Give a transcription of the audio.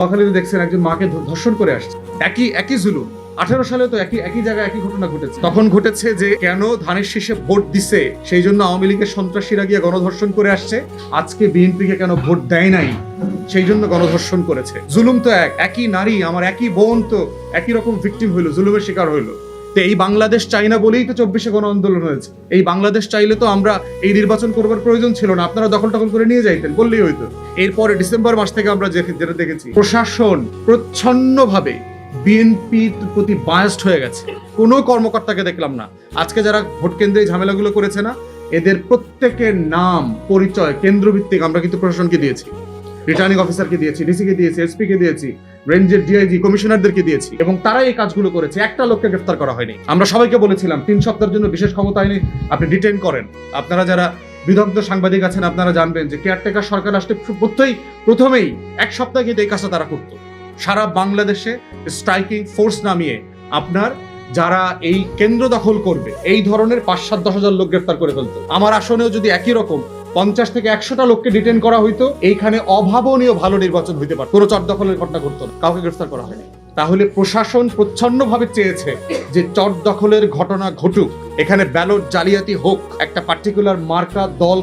নোয়াখালীতে দেখছেন একজন মাকে ধর্ষণ করে আসছে, একই জুলুম। 18 সালে তো একই জায়গায় একই ঘটনা ঘটেছে। তখন ঘটেছে যে কেন ধানের শীষে ভোট দিছে সেই জন্য আওয়ামী লীগের সন্ত্রাসীরা গিয়ে গণধর্ষণ করে আসছে। আজকে বিএনপিকে কেন ভোট দেয় নাই সেই জন্য গণধর্ষণ করেছে। জুলুম তো একই নারী, আমার একই বোন তো একই রকম ভিকটিম হইলো, জুলুমের শিকার হইলো। তো এই বাংলাদেশ চাই না বলেই তো 24-এ গণ আন্দোলন হয়েছে। এই বাংলাদেশ চাইলে তো আমরা এই নির্বাচন করবার প্রয়োজন ছিল না, আপনারা দখল করে নিয়ে যাইতেন, বললেই হইতো। এরপরে ডিসেম্বর মাস থেকে আমরা যেটা দেখেছি, প্রশাসন প্রচ্ছন্নভাবে বিএনপির প্রতি বায়াসড হয়ে গেছে। কোনো কর্মকর্তাকে দেখলাম না। আজকে যারা ভোট কেন্দ্রে ঝামেলাগুলো করেছে না, এদের প্রত্যেকের নাম পরিচয় কেন্দ্রভিত্তিক আমরা কিন্তু প্রশাসনকে দিয়েছি, রিটার্নিং অফিসারকে দিয়েছি, ডিসিকে দিয়েছি, এসপি কে দিয়েছি, রেঞ্জের ডিআইজি কমিশনারদেরকে দিয়েছি, এবং তারা এই কাজগুলো করেছে। একটা লোককে গ্রেফতার করা হয়নি। আমরা সবাইকে বলেছিলাম 3 সপ্তাহের জন্য বিশেষ ক্ষমতা আইনে আপনি ডিটেইন করেন। আপনারা যারা বিদগ্ধ সাংবাদিক আছেন আপনারা জানবেন যে কেয়ারটেকার সরকার আসলে প্রথমেই 1 সপ্তাহ কিন্তু এই কাজটা তারা করতো। সারা বাংলাদেশে স্ট্রাইকিং ফোর্স নামিয়ে আপনার যারা এই কেন্দ্র দখল করবে এই ধরনের 5-7-10 হাজার লোক গ্রেফতার করে ফেলতো। আমার আসনেও যদি একই রকম 50 থেকে 100টা লোককে ডিটেইন করা হইতো, এইখানে অভাবনীয় ভালো নির্বাচন হইতে পারত। কোনো চট দখলের ঘটনা ঘটতো না, কাউকে গ্রেফতার করা হয়নি। তাহলে প্রশাসন প্রচ্ছন্নভাবে চেয়েছে যে চট দখলের ঘটনা ঘটুক, এখানে ব্যালট জালিয়াতি হোক, একটা পার্টিকুলার মার্কা দল